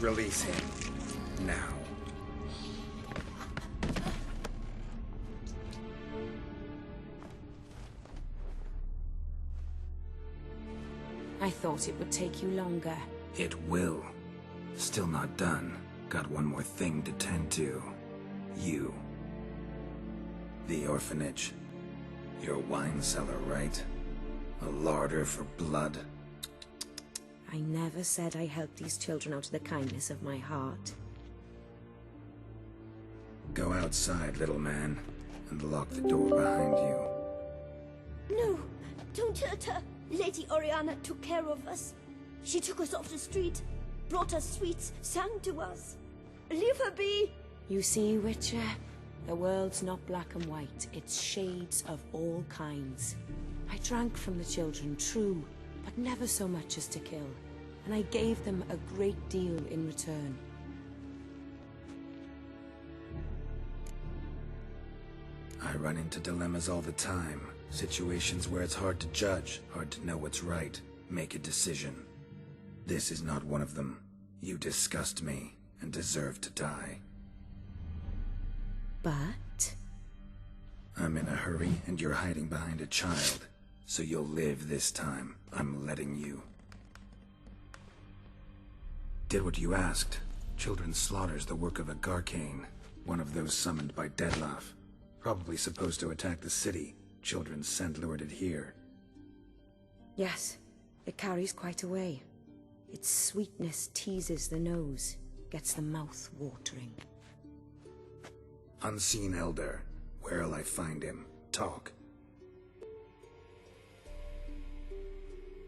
Release him. Now. I thought it would take you longer. It will. Still not done. Got one more thing to tend to. You. The orphanage. Your wine cellar, right? A larder for blood. I never said I helped these children out of the kindness of my heart. Go outside, little man, and lock the door behind you. No, don't hurt her. Lady Oriana took care of us. She took us off the street, brought us sweets, sang to us. Leave her be! You see, Witcher? The world's not black and white. It's shades of all kinds. I drank from the children, true, but never so much as to kill. And I gave them a great deal in return. I run into dilemmas all the time. Situations where it's hard to judge, hard to know what's right, make a decision. This is not one of them. You disgust me, and deserve to die. But? I'm in a hurry, and you're hiding behind a child. So you'll live this time. I'm letting you. Did what you asked. Children's slaughter's the work of a Garcane, one of those summoned by Dettlaff. Probably supposed to attack the city. Children's scent lured it here. Yes, it carries quite a way. Its sweetness teases the nose, gets the mouth watering. Unseen Elder. Where'll I find him? Talk.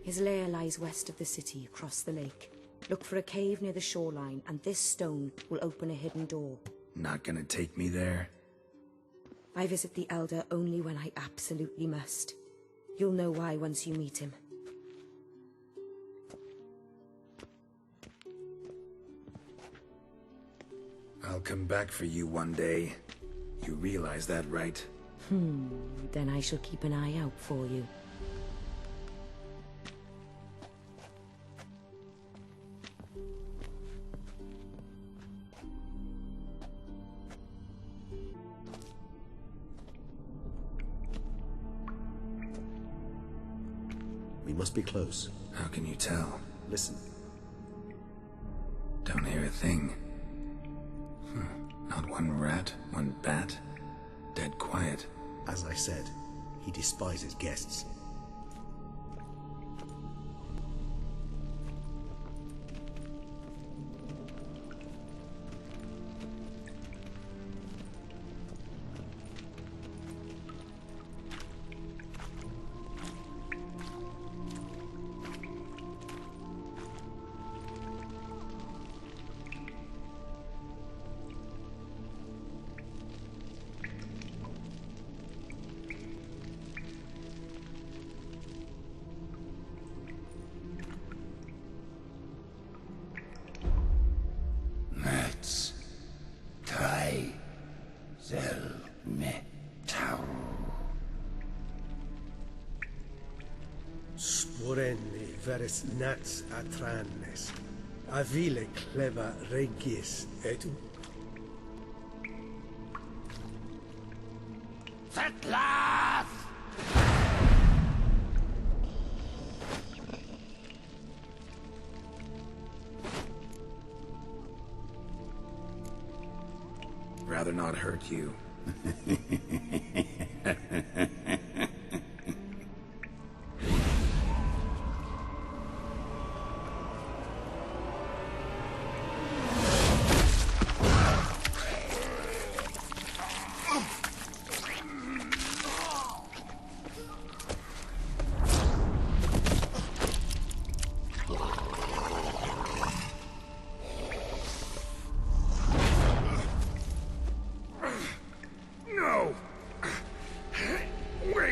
His lair lies west of the city, across the lake. Look for a cave near the shoreline, and this stone will open a hidden door. Not gonna take me there? I visit the Elder only when I absolutely must. You'll know why once you meet him. I'll come back for you one day. You realize that, right? Then I shall keep an eye out for you. We must be close. How can you tell? Listen. Don't hear a thing. Not one rat, one bat. Dead quiet. As I said, he despises guests. Sporenni veres nats atrannes, avile cleva regis etu. Dettlaff! Rather not hurt you. No! Wait!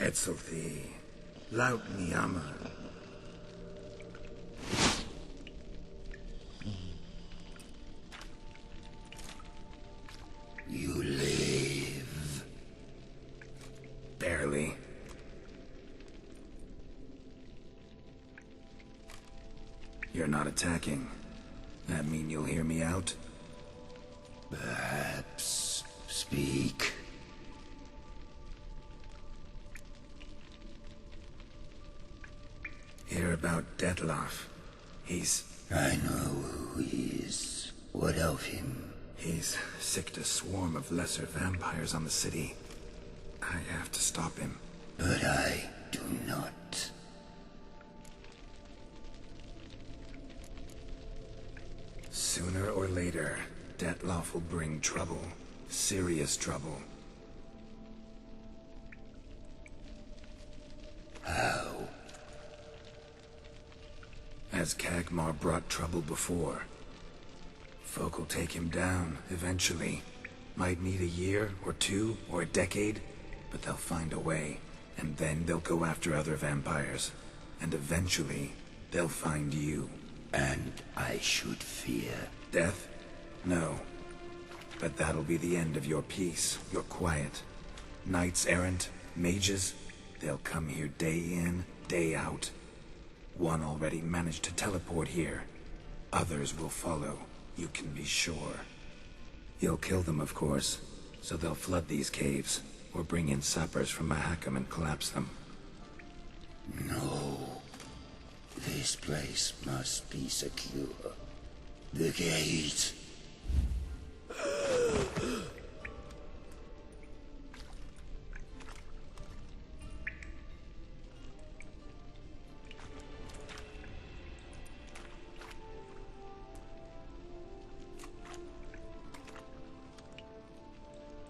Etzelthi. Laut Niyama. You live. Barely. You're not attacking. That mean you'll hear me out? Perhaps. Speak. Hear about Dettlaff. I know who he is. What of him? He's sicked a swarm of lesser vampires on the city. I have to stop him. But I do not. Sooner or later, Dettlaff will bring trouble. Serious trouble. How? As Kagmar brought trouble before. Folk will take him down, eventually. Might need a year, or two, or a decade, but they'll find a way. And then they'll go after other vampires. And eventually, they'll find you. And I should fear death? No. But that'll be the end of your peace, your quiet. Knights errant, mages, they'll come here day in, day out. One already managed to teleport here. Others will follow, you can be sure. You'll kill them, of course, so they'll flood these caves, or bring in sappers from Mahakam and collapse them. No. This place must be secure. The gate.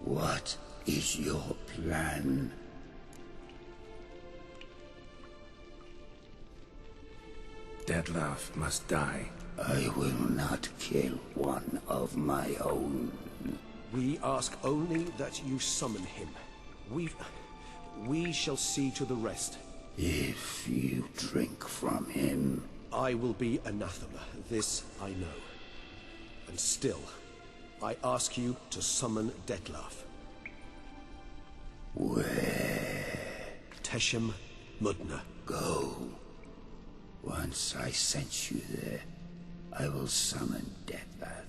What is your plan? Dettlaff must die. I will not kill one of my own. We ask only that you summon him. We shall see to the rest. If you drink from him... I will be anathema, this I know. And still, I ask you to summon Dettlaff. Where? Teshem Mudna. Go. Once I sent you there, I will summon Dettlaff.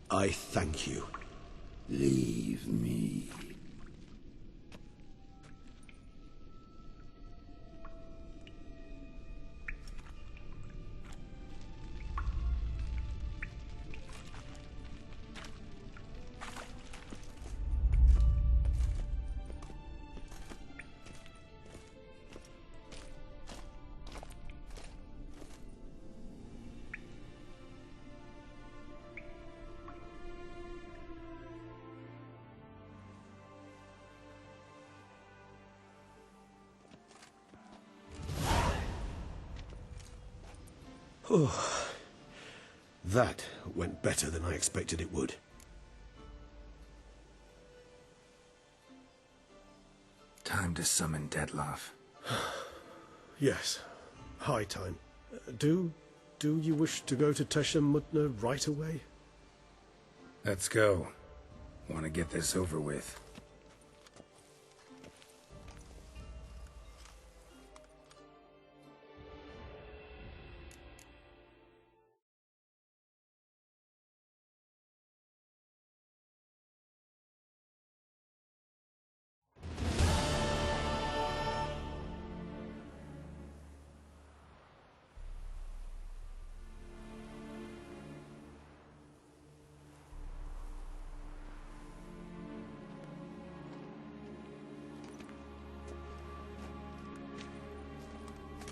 I thank you. Leave me. Oh, that went better than I expected it would. Time to summon Dettlaff. Yes, high time. Do you wish to go to Teshem Mutna right away? Let's go. Want to get this over with.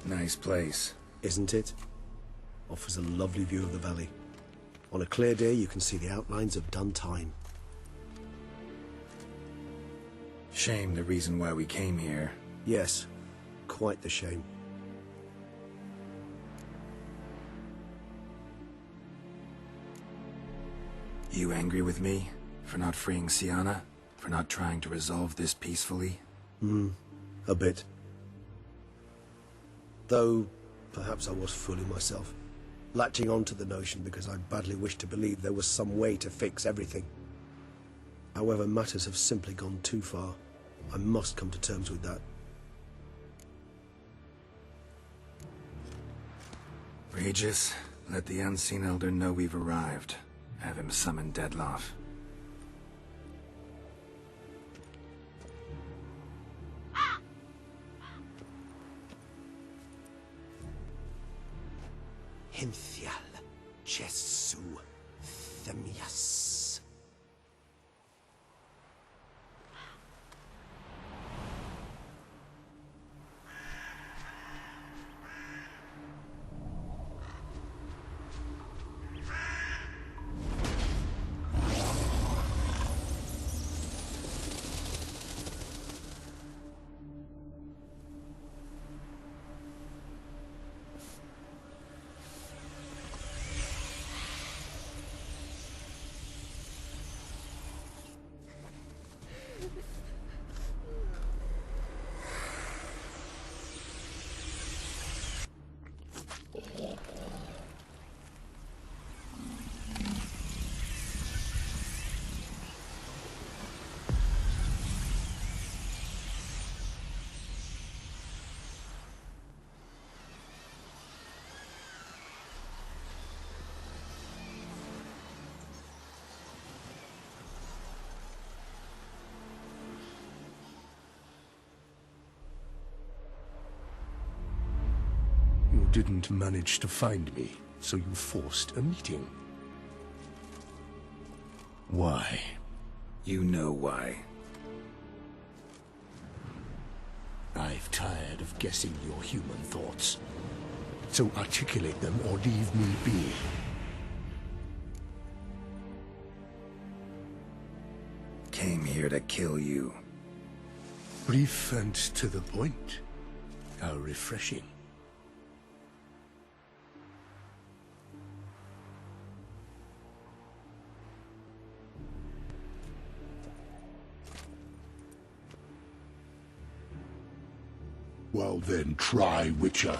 Nice place. Isn't it? Offers a lovely view of the valley. On a clear day, you can see the outlines of done time. Shame the reason why we came here. Yes, quite the shame. You angry with me? For not freeing Sienna? For not trying to resolve this peacefully? A bit. Though, perhaps I was fooling myself, latching on to the notion because I badly wished to believe there was some way to fix everything. However, matters have simply gone too far. I must come to terms with that. Regis, let the Unseen Elder know we've arrived. Have him summon Dettlaff. Hinthial Jesu Themias. You didn't manage to find me, so you forced a meeting. Why? You know why. I've tired of guessing your human thoughts. So articulate them or leave me be. Came here to kill you. Brief and to the point. How refreshing. Well then, try, Witcher.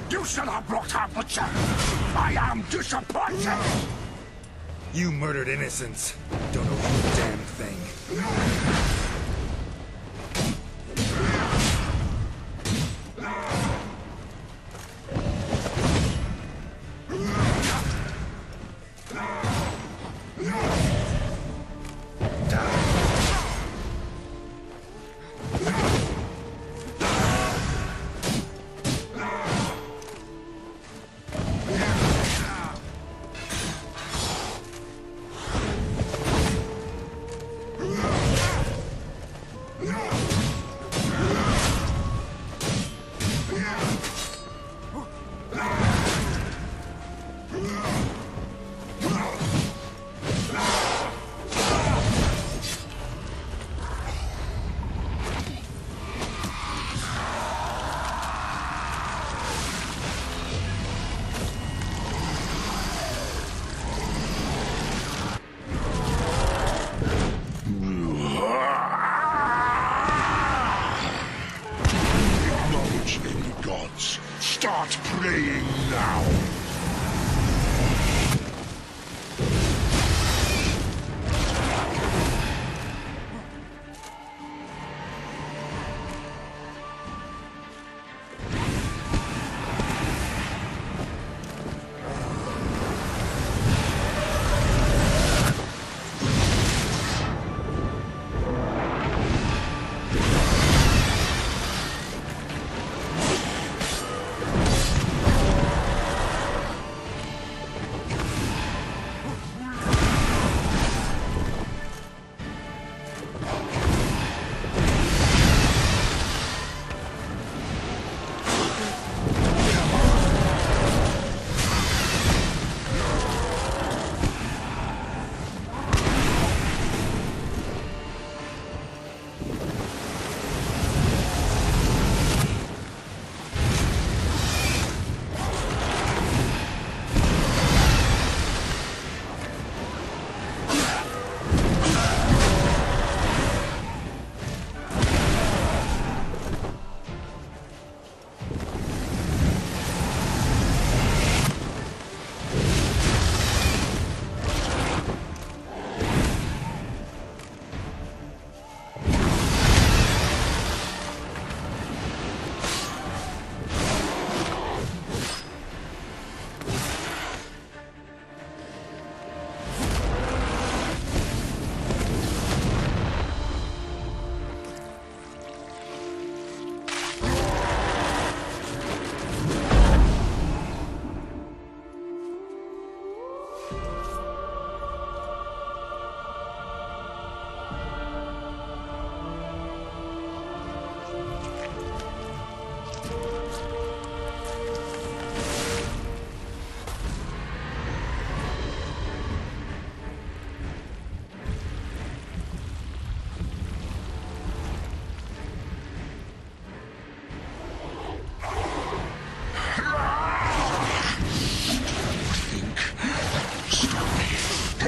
You should have brought her, Butcher! I am disappointed! You murdered innocents. Don't know one damn thing.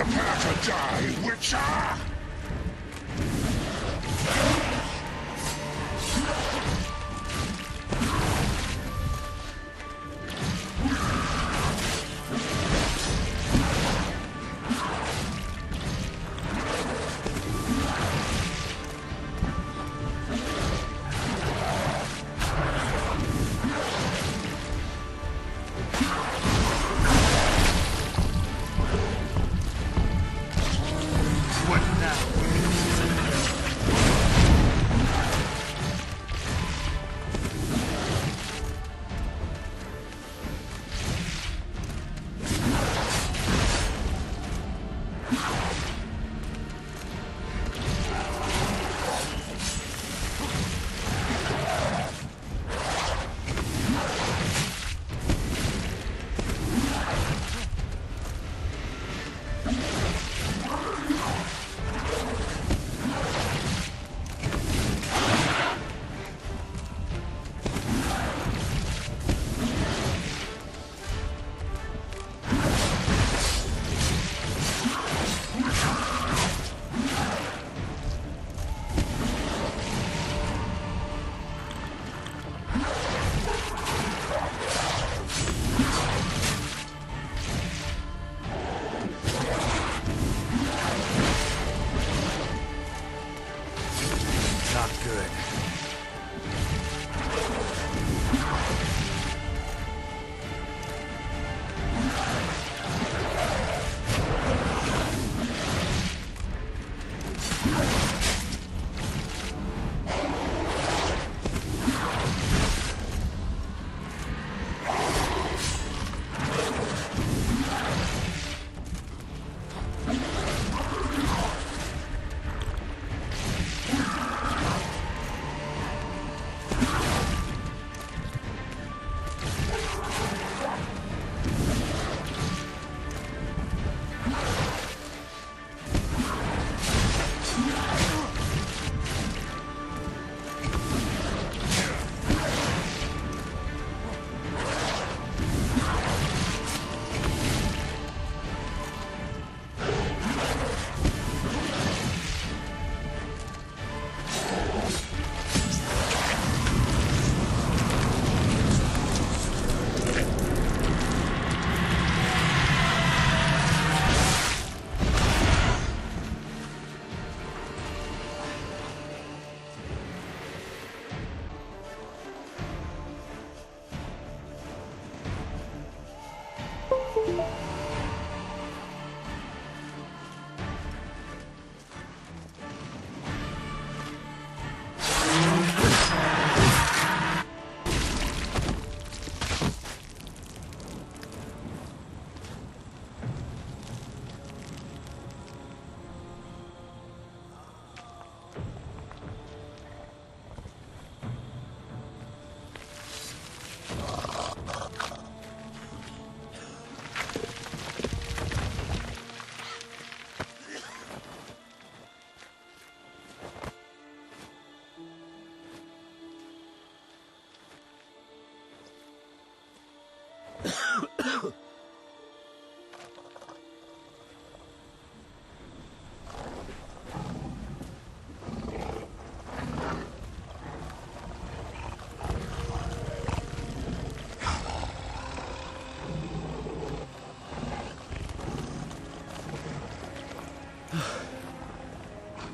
Prepare to die, Witcher!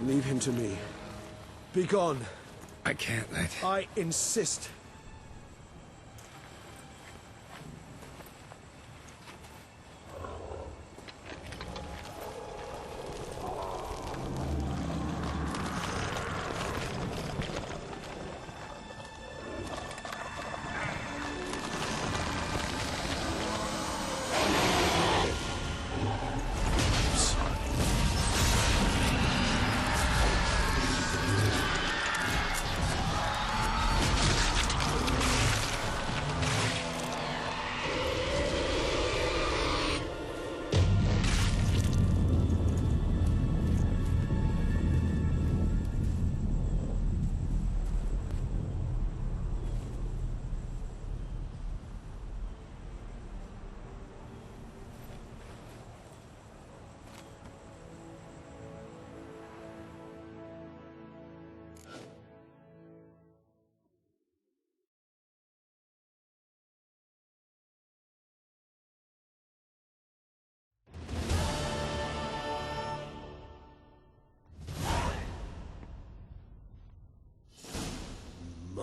Leave him to me. Be gone. I can't let... I insist.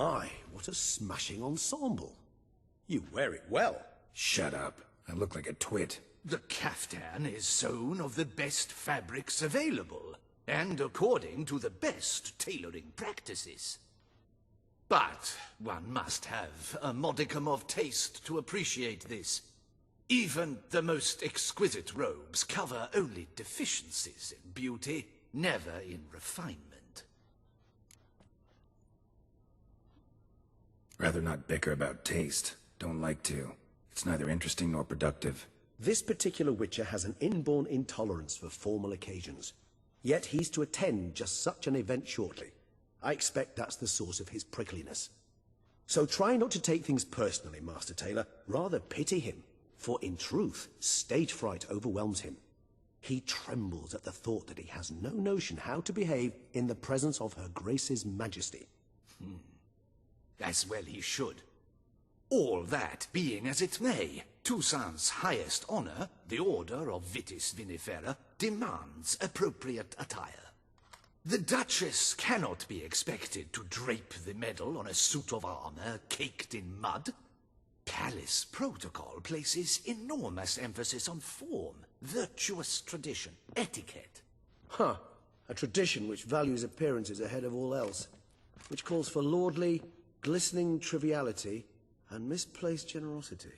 My, what a smashing ensemble. You wear it well. Shut up. I look like a twit. The caftan is sewn of the best fabrics available, and according to the best tailoring practices. But one must have a modicum of taste to appreciate this. Even the most exquisite robes cover only deficiencies in beauty, never in refinement. Rather not bicker about taste. Don't like to. It's neither interesting nor productive. This particular Witcher has an inborn intolerance for formal occasions. Yet he's to attend just such an event shortly. I expect that's the source of his prickliness. So try not to take things personally, Master Taylor. Rather pity him. For in truth, stage fright overwhelms him. He trembles at the thought that he has no notion how to behave in the presence of Her Grace's Majesty. As well he should. All that being as it may, Toussaint's highest honor, the Order of Vitis Vinifera, demands appropriate attire. The Duchess cannot be expected to drape the medal on a suit of armor caked in mud. Palace protocol places enormous emphasis on form, virtuous tradition, etiquette. Huh. A tradition which values appearances ahead of all else. Which calls for lordly, glistening triviality and misplaced generosity.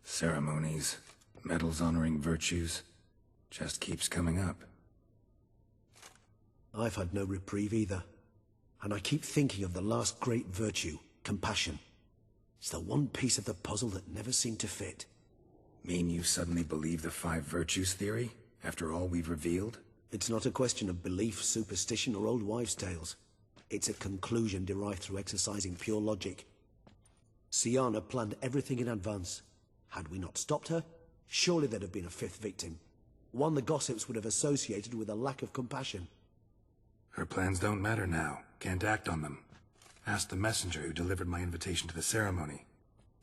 Ceremonies, medals honoring virtues, just keeps coming up. I've had no reprieve either. And I keep thinking of the last great virtue, compassion. It's the one piece of the puzzle that never seemed to fit. Mean you suddenly believe the 5 virtues theory, after all we've revealed? It's not a question of belief, superstition, or old wives' tales. It's a conclusion derived through exercising pure logic. Syanna planned everything in advance. Had we not stopped her, surely there'd have been a 5th victim. One the gossips would have associated with a lack of compassion. Her plans don't matter now. Can't act on them. Ask the messenger who delivered my invitation to the ceremony.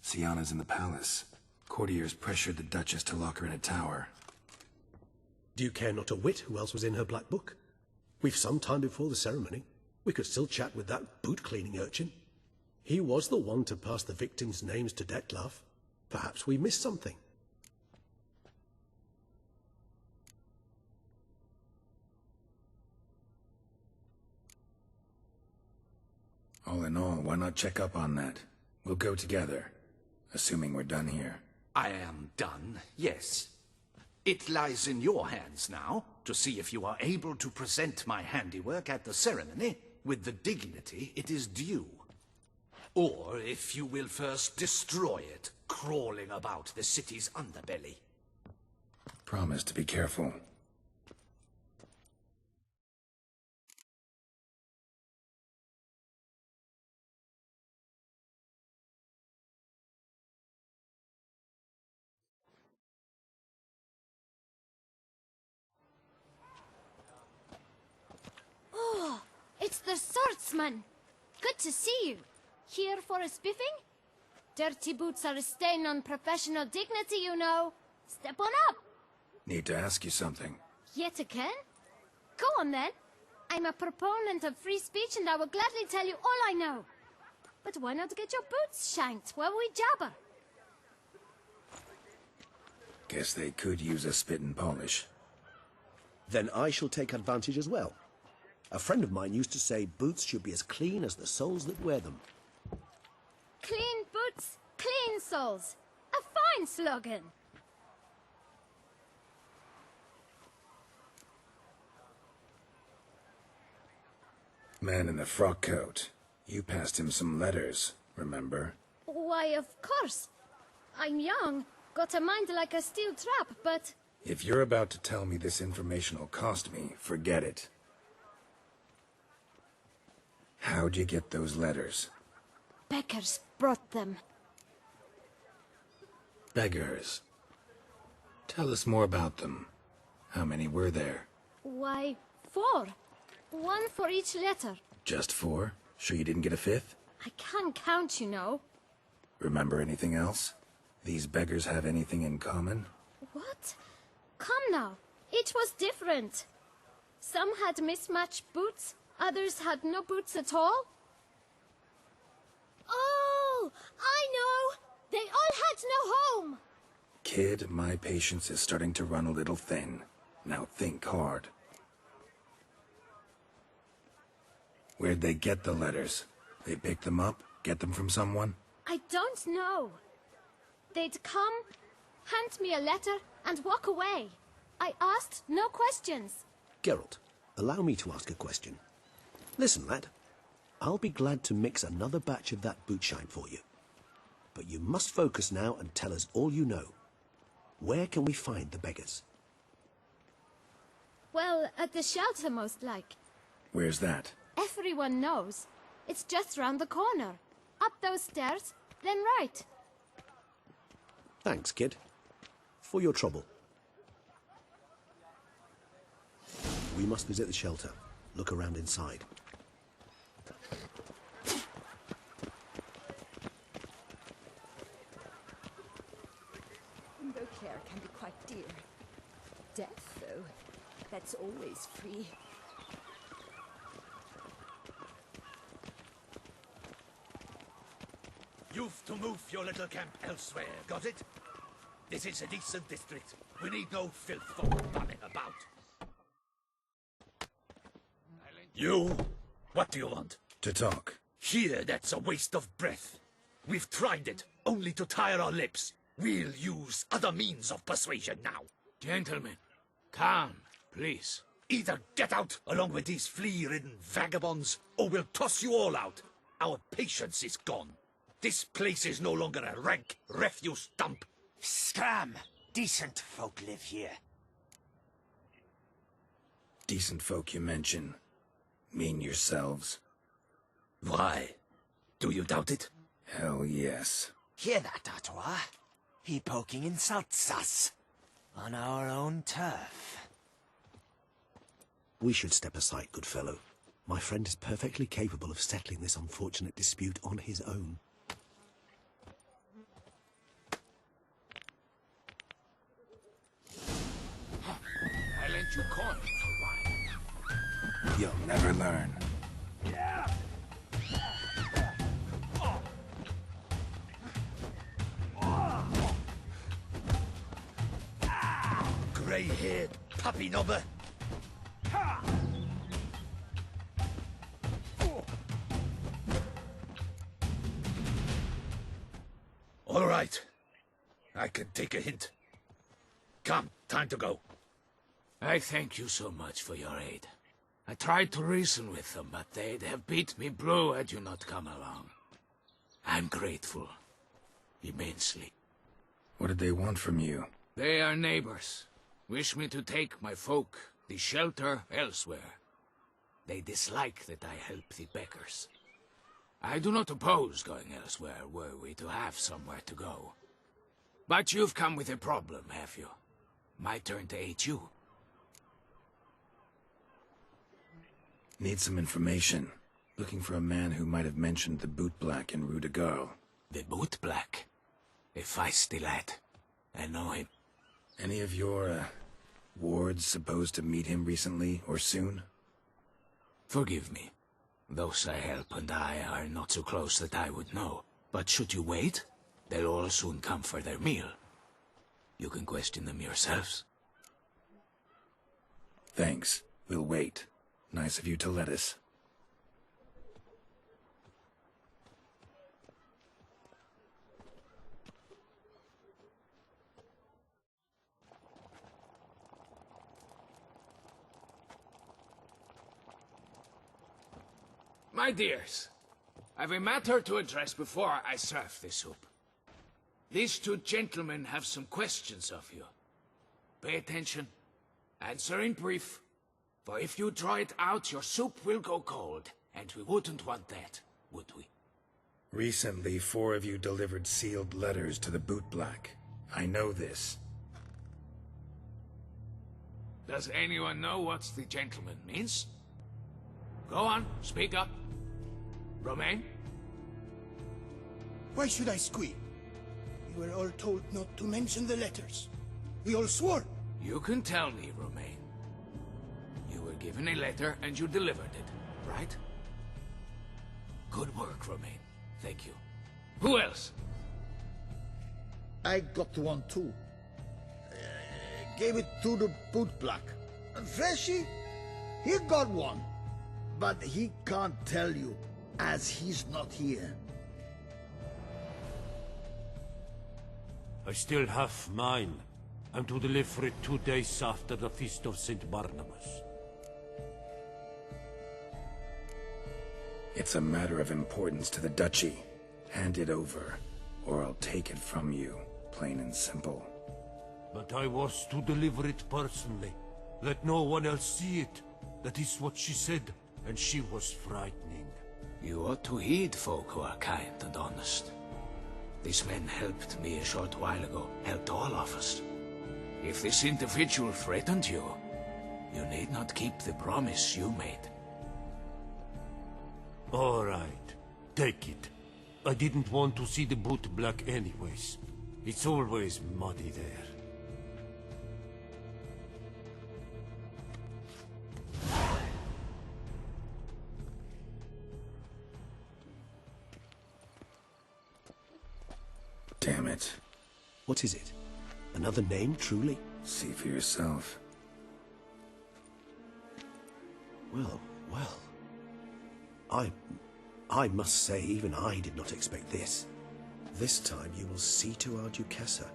Syanna's in the palace. Courtiers pressured the Duchess to lock her in a tower. Do you care not a whit who else was in her black book? We've some time before the ceremony. We could still chat with that boot-cleaning urchin. He was the one to pass the victims' names to Dettlaff. Perhaps we missed something. All in all, why not check up on that? We'll go together, assuming we're done here. I am done, yes. It lies in your hands now to see if you are able to present my handiwork at the ceremony with the dignity it is due. Or if you will first destroy it, crawling about the city's underbelly. Promise to be careful. Oh, it's the swordsman. Good to see you. Here for a spiffing? Dirty boots are a stain on professional dignity, you know. Step on up. Need to ask you something. Yet again? Go on then. I'm a proponent of free speech and I will gladly tell you all I know. But why not get your boots shanked while we jabber? Guess they could use a spit and polish. Then I shall take advantage as well. A friend of mine used to say boots should be as clean as the soles that wear them. Clean boots, clean soles. A fine slogan. Man in the frock coat. You passed him some letters, remember? Why, of course. I'm young, got a mind like a steel trap, but... If you're about to tell me this information will cost me, forget it. How'd you get those letters? Beggars brought them. Beggars. Tell us more about them. How many were there? Why, 4. 1 for each letter. Just 4? Sure you didn't get a 5th? I can't count, you know. Remember anything else? These beggars have anything in common? What? Come now. Each was different. Some had mismatched boots, others had no boots at all. Oh, I know! They all had no home! Kid, my patience is starting to run a little thin. Now think hard. Where'd they get the letters? They pick them up? Get them from someone? I don't know. They'd come, hand me a letter, and walk away. I asked no questions. Geralt, allow me to ask a question. Listen, lad. I'll be glad to mix another batch of that bootshine for you. But you must focus now and tell us all you know. Where can we find the beggars? Well, at the shelter, most like. Where's that? Everyone knows. It's just round the corner. Up those stairs, then right. Thanks, kid. For your trouble. We must visit the shelter. Look around inside. Limbo care can be quite dear. Death, though, that's always free. You've to move your little camp elsewhere, got it? This is a decent district. We need no filth folk bumming about. You? What do you want? To talk. Here, that's a waste of breath. We've tried it, only to tire our lips. We'll use other means of persuasion now. Gentlemen, calm, please. Either get out along with these flea-ridden vagabonds, or we'll toss you all out. Our patience is gone. This place is no longer a rank refuse dump. Scram! Decent folk live here. Decent folk you mention. Mean yourselves. Why? Do you doubt it? Hell yes. Hear that, Artois? He poking insults us. On our own turf. We should step aside, good fellow. My friend is perfectly capable of settling this unfortunate dispute on his own. I lent you coin for wine. You'll never learn. Grey-haired puppy knobber. All right. I can take a hint. Come, time to go. I thank you so much for your aid. I tried to reason with them, but they'd have beat me blue had you not come along. I'm grateful. Immensely. What did they want from you? They are neighbors. Wish me to take my folk, the shelter, elsewhere. They dislike that I help the beggars. I do not oppose going elsewhere, were we to have somewhere to go. But you've come with a problem, have you? My turn to aid you. Need some information. Looking for a man who might have mentioned the bootblack in Rue de Garl. The bootblack? A feisty lad. I know him. Any of your, wards supposed to meet him recently or soon? Forgive me. Those I help and I are not so close that I would know. But should you wait, they'll all soon come for their meal. You can question them yourselves. Thanks. We'll wait. Nice of you to let us. My dears, I've a matter to address before I serve the soup. These two gentlemen have some questions of you. Pay attention. Answer in brief. For if you draw it out, your soup will go cold. And we wouldn't want that, would we? Recently, 4 of you delivered sealed letters to the bootblack. I know this. Does anyone know what the gentleman means? Go on, speak up. Romain? Why should I squeal? We were all told not to mention the letters. We all swore. You can tell me, Romain. You were given a letter and you delivered it, right? Good work, Romain. Thank you. Who else? I got one too. Gave it to the bootblack. And Freshy, he got one. But he can't tell you, as he's not here. I still have mine. I'm to deliver it 2 days after the Feast of St. Barnabas. It's a matter of importance to the Duchy. Hand it over, or I'll take it from you, plain and simple. But I was to deliver it personally. Let no one else see it. That is what she said, and she was frightening. You ought to heed folk who are kind and honest. This man helped me a short while ago, helped all of us. If this individual threatened you, you need not keep the promise you made. All right, take it. I didn't want to see the boot black anyways. It's always muddy there. Damn it. What is it? Another name, truly? See for yourself. Well, well. I must say, even I did not expect this. This time you will see to our Duchessa.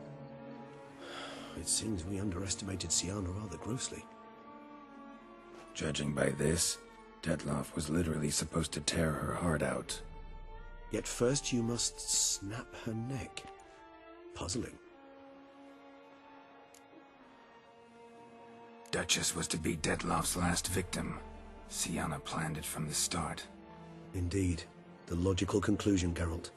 It seems we underestimated Siana rather grossly. Judging by this, Dettlaff was literally supposed to tear her heart out. Yet first you must snap her neck. Puzzling. Duchess was to be Dettlaff's last victim. Siana planned it from the start. Indeed. The logical conclusion, Geralt.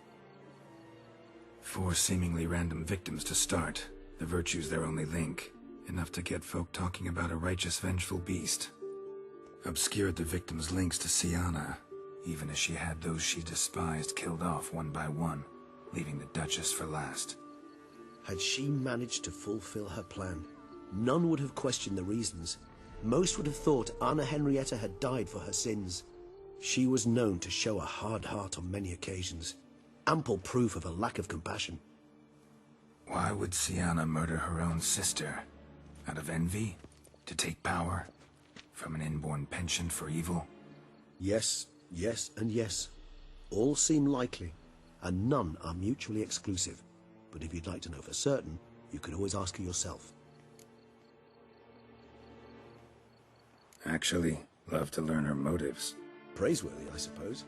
4 seemingly random victims to start. The virtue's their only link. Enough to get folk talking about a righteous, vengeful beast. Obscured the victims' links to Siana, even as she had those she despised killed off one by one, leaving the Duchess for last. Had she managed to fulfill her plan, none would have questioned the reasons. Most would have thought Anna Henrietta had died for her sins. She was known to show a hard heart on many occasions. Ample proof of a lack of compassion. Why would Siana murder her own sister? Out of envy? To take power? From an inborn penchant for evil? Yes, yes, and yes. All seem likely, and none are mutually exclusive. But if you'd like to know for certain, you could always ask her yourself. Actually, love to learn her motives. Praiseworthy, I suppose.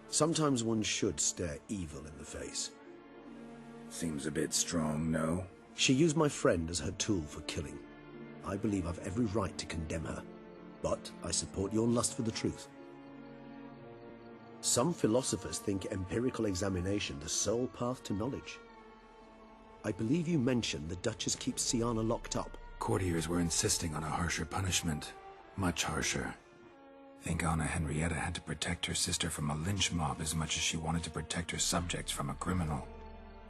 Sometimes one should stare evil in the face. Seems a bit strong, no? She used my friend as her tool for killing. I believe I've every right to condemn her, but I support your lust for the truth. Some philosophers think empirical examination the sole path to knowledge. I believe you mentioned the Duchess keeps Siana locked up. Courtiers were insisting on a harsher punishment. Much harsher. Think Anna Henrietta had to protect her sister from a lynch mob as much as she wanted to protect her subjects from a criminal.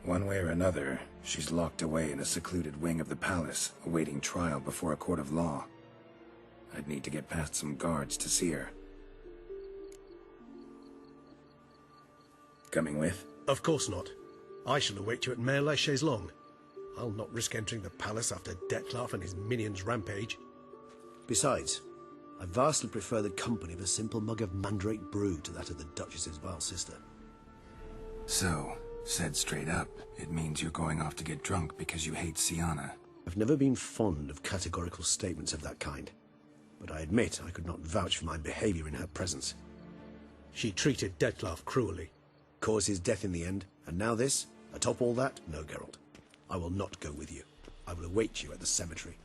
One way or another, she's locked away in a secluded wing of the palace, awaiting trial before a court of law. I'd need to get past some guards to see her. Coming with? Of course not. I shall await you at Mare la Chaise-Longue. I'll not risk entering the palace after Dettlaff and his minions rampage. Besides, I vastly prefer the company of a simple mug of mandrake brew to that of the Duchess's vile sister. So, said straight up, it means you're going off to get drunk because you hate Siana. I've never been fond of categorical statements of that kind, but I admit I could not vouch for my behavior in her presence. She treated Dettlaff cruelly, caused his death in the end, and now this? Atop all that? No, Geralt. I will not go with you. I will await you at the cemetery.